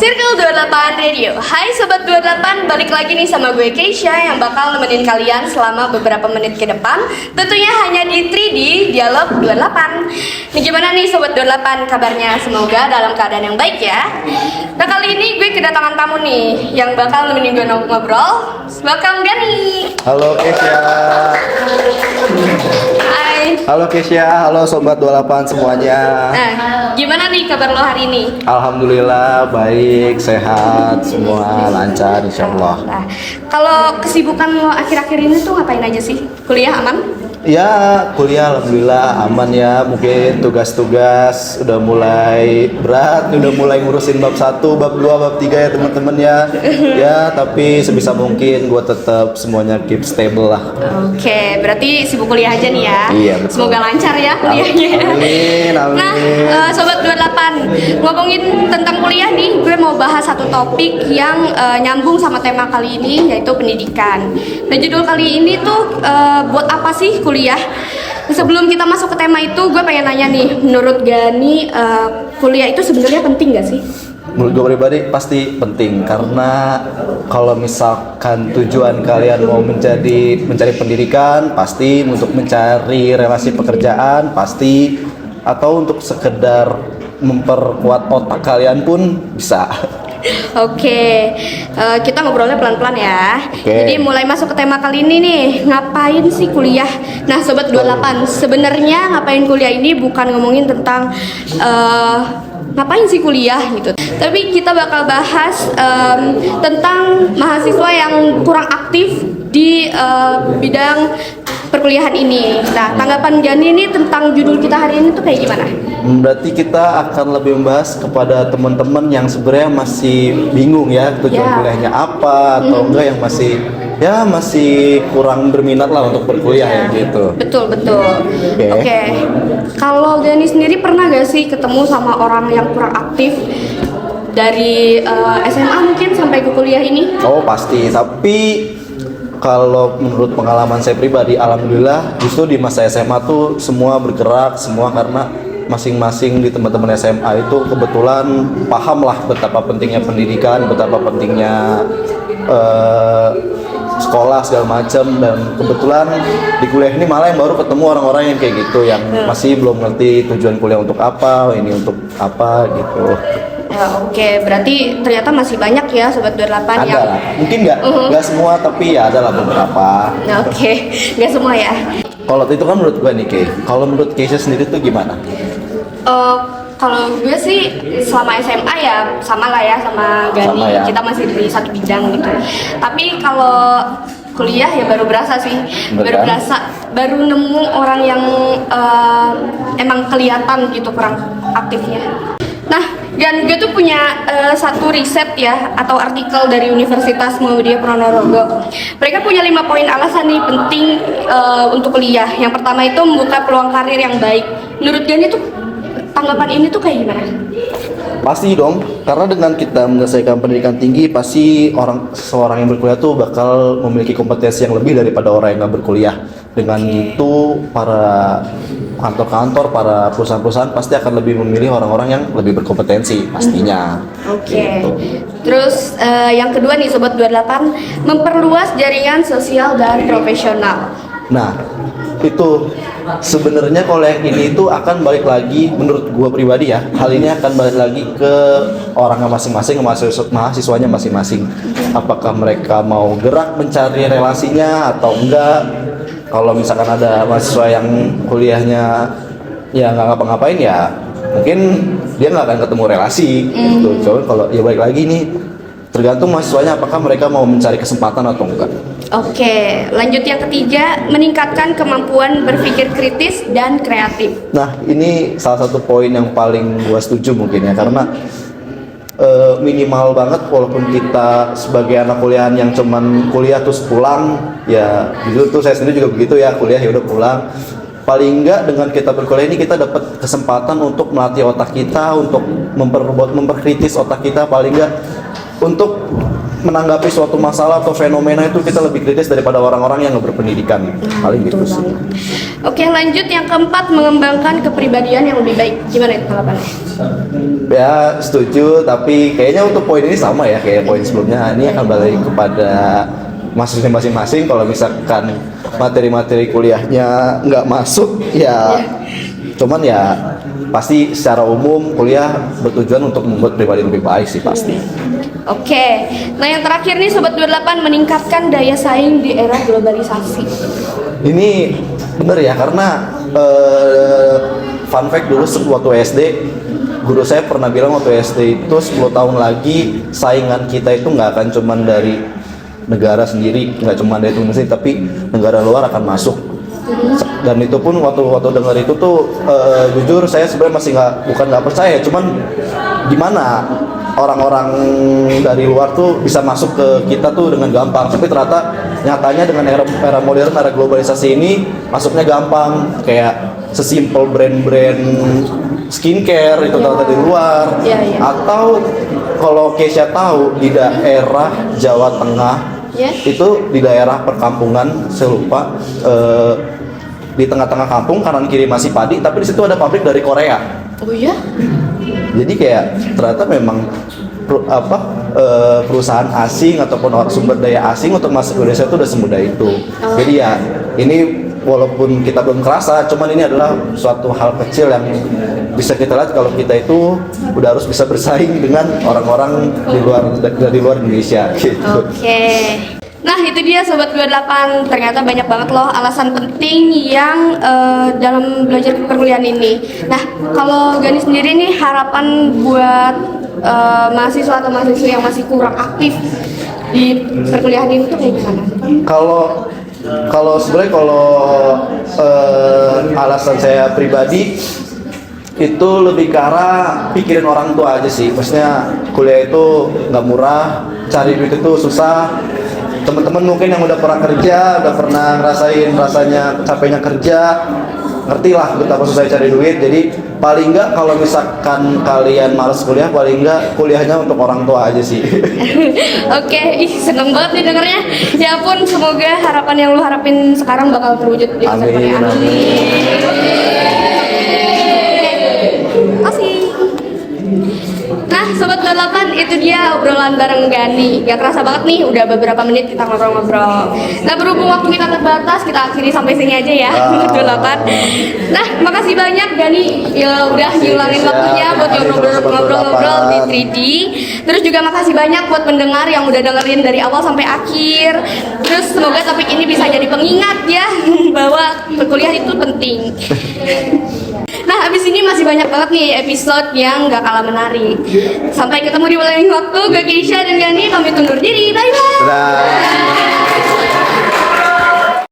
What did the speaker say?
Circle 28 Radio. Hai Sobat 28, balik lagi nih sama gue Keisha yang bakal nemenin kalian selama beberapa menit ke depan. Tentunya hanya di 3D Dialog 28. Nih gimana nih Sobat 28 kabarnya? Semoga dalam keadaan yang baik ya. Nah kali ini gue kedatangan tamu nih yang bakal nemenin gue ngobrol. Welcome Gani. Halo Keisha. Hai. Halo Keisha, halo Sobat 28 semuanya. Nah, gimana nih kabar lo hari ini? Alhamdulillah baik, sehat, semua lancar insyaallah. Nah, kalau kesibukan lo akhir-akhir ini tuh ngapain aja sih? Kuliah aman? Ya, kuliah alhamdulillah aman ya. Mungkin tugas-tugas udah mulai berat, udah mulai ngurusin bab 1, bab 2, bab 3 ya teman-teman ya. Ya, tapi sebisa mungkin gue tetap semuanya keep stable lah. Oke, berarti sibuk kuliah aja nih ya. Iya, betul. Semoga lancar ya kuliahnya. Amin, amin. Nah, Sobat 28, ngomongin tentang kuliah nih, gue mau bahas satu topik yang nyambung sama tema kali ini, yaitu pendidikan. Nah, judul kali ini tuh buat apa sih kuliah? Sebelum kita masuk ke tema itu, gue pengen nanya nih, menurut Gani, kuliah itu sebenarnya penting gak sih? Menurut gue pribadi pasti penting, karena kalau misalkan tujuan kalian mau mencari pendidikan, pasti untuk mencari relasi pekerjaan, pasti, atau untuk sekedar memperkuat otak kalian pun bisa. Oke, kita ngobrolnya pelan-pelan ya. Oke. Jadi mulai masuk ke tema kali ini nih, ngapain sih kuliah? Nah Sobat 28, sebenarnya ngapain kuliah ini bukan ngomongin tentang ngapain sih kuliah gitu. Tapi kita bakal bahas tentang mahasiswa yang kurang aktif di bidang perkuliahan ini. Nah, tanggapan Gani ini tentang judul kita hari ini tuh kayak gimana? Berarti kita akan lebih membahas kepada teman-teman yang sebenarnya masih bingung ya tujuan kuliahnya apa, atau enggak yang masih kurang berminat lah untuk berkuliah ya gitu. Betul. Oke. Kalau Gani sendiri pernah gak sih ketemu sama orang yang kurang aktif dari SMA mungkin sampai ke kuliah ini? Oh pasti, tapi kalau menurut pengalaman saya pribadi, alhamdulillah justru di masa SMA tuh semua bergerak, semua karena masing-masing di teman-teman SMA itu kebetulan paham lah betapa pentingnya pendidikan, betapa pentingnya sekolah segala macam, dan kebetulan di kuliah ini malah yang baru ketemu orang-orang yang kayak gitu, yang masih belum ngerti tujuan kuliah untuk apa, ini untuk apa gitu. Ya, oke, berarti ternyata masih banyak ya Sobat 28 Ada yang lah, mungkin nggak semua, tapi ya ada lah beberapa. Nah, oke, nggak semua ya. Kalau itu kan menurut gue nih Kay, kalau menurut Keisha sendiri tuh gimana? Kalau gue sih selama SMA ya sama lah ya sama Gani, Sama ya. kita masih di satu bidang gitu. Tapi kalau kuliah ya baru berasa sih, Bener kan? baru nemu orang yang emang kelihatan gitu kurang aktifnya. Nah, dan gue tuh punya satu riset ya atau artikel dari Universitas Muhammadiyah Ponorogo. Mereka punya 5 poin alasan nih penting untuk kuliah. Yang pertama itu membuka peluang karir yang baik. Menurut Gani tuh tanggapan ini tuh kayak gimana? Pasti dong, karena dengan kita menyelesaikan pendidikan tinggi, pasti seorang yang berkuliah tuh bakal memiliki kompetensi yang lebih daripada orang yang nggak berkuliah. Dengan itu para kantor-kantor, para perusahaan-perusahaan pasti akan lebih memilih orang-orang yang lebih berkompetensi pastinya. Oke. Gitu. Terus yang kedua nih Sobat 28, memperluas jaringan sosial dan profesional. Nah, itu sebenarnya kalau yang ini itu akan balik lagi, menurut gua pribadi ya, hal ini akan balik lagi ke orangnya masing-masing, mahasiswanya masing-masing. Apakah mereka mau gerak mencari relasinya atau enggak? Kalau misalkan ada mahasiswa yang kuliahnya ya nggak ngapa-ngapain, ya mungkin dia nggak akan ketemu relasi gitu. Coba kalau ya balik lagi nih, tergantung mahasiswanya apakah mereka mau mencari kesempatan atau enggak. Oke, lanjut yang ketiga, meningkatkan kemampuan berpikir kritis dan kreatif. Nah, ini salah satu poin yang paling gua setuju mungkin ya, karena minimal banget walaupun kita sebagai anak kuliahan yang cuman kuliah terus pulang, ya jujur tuh saya sendiri juga begitu ya, kuliah ya udah pulang. Paling enggak dengan kita berkuliah ini kita dapat kesempatan untuk melatih otak kita, untuk memperkritis otak kita, paling enggak untuk menanggapi suatu masalah atau fenomena itu kita lebih kritis daripada orang-orang yang nggak berpendidikan. Paling gitu Betul sih. banget. Oke, lanjut yang keempat, mengembangkan kepribadian yang lebih baik. Gimana itu tanggapannya? Ya setuju, tapi kayaknya untuk poin ini sama ya kayak poin sebelumnya. Ini akan balik kepada mahasiswa masing-masing. Kalau misalkan materi-materi kuliahnya nggak masuk ya, cuman ya pasti secara umum kuliah bertujuan untuk membuat pribadi lebih baik sih pasti. Oke, nah yang terakhir nih Sobat 28, meningkatkan daya saing di era globalisasi. Ini bener ya, karena fun fact dulu waktu SD, guru saya pernah bilang waktu SD itu 10 tahun lagi saingan kita itu nggak akan cuman dari negara sendiri, nggak cuma dari Indonesia, tapi negara luar akan masuk. Dan itu pun waktu dengar itu tuh jujur saya sebenarnya masih bukan nggak percaya, cuman gimana orang-orang dari luar tuh bisa masuk ke kita tuh dengan gampang. Tapi ternyata nyatanya dengan era modern, era globalisasi ini masuknya gampang, kayak sesimpel brand-brand skincare itu ternyata dari luar. Atau kalau Kesha tahu di daerah Jawa Tengah, itu di daerah perkampungan, saya lupa, di tengah-tengah kampung kanan kiri masih padi, tapi di situ ada pabrik dari Korea. Oh iya? Jadi kayak ternyata memang perusahaan asing ataupun sumber daya asing untuk masuk ke Indonesia itu udah semudah itu. Jadi ya ini walaupun kita belum kerasa, cuman ini adalah suatu hal kecil yang bisa kita lihat kalau kita itu udah harus bisa bersaing dengan orang-orang dari luar Indonesia gitu. Oke. Nah itu dia Sobat 28, ternyata banyak banget loh alasan penting yang dalam belajar perkuliahan ini. Nah kalau Gani sendiri nih, harapan buat mahasiswa atau mahasiswa yang masih kurang aktif di perkuliahan ini tuh kayak gimana? Kalau sebenarnya alasan saya pribadi itu lebih ke arah pikirin orang tua aja sih. Maksudnya kuliah itu nggak murah, cari duit itu susah. Teman-teman mungkin yang udah pernah kerja, udah pernah ngerasain rasanya capeknya kerja, ngerti lah betapa susah cari duit. Jadi paling nggak kalau misalkan kalian malas kuliah, paling nggak kuliahnya untuk orang tua aja sih. Oke, seneng banget nih dengernya. Ya ampun, semoga harapan yang lu harapin sekarang bakal terwujud di masa depan. Asik. Nah Sobat 28, itu dia obrolan bareng Gani. Gak kerasa banget nih, udah beberapa menit kita ngobrol-ngobrol. Nah berhubung waktu kita terbatas, kita akhiri sampai sini aja ya. 28. Nah makasih banyak Gani ya udah ngilangin waktunya buat ngobrol-ngobrol di 3D. Terus juga makasih banyak buat pendengar yang udah dengerin dari awal sampai akhir. Terus semoga topik ini bisa jadi pengingat ya bahwa perkuliahan itu penting. Nah, abis ini masih banyak banget nih episode yang gak kalah menarik. Sampai ketemu di lain waktu. Gue Kesha dan Gani pamit undur diri. Bye-bye.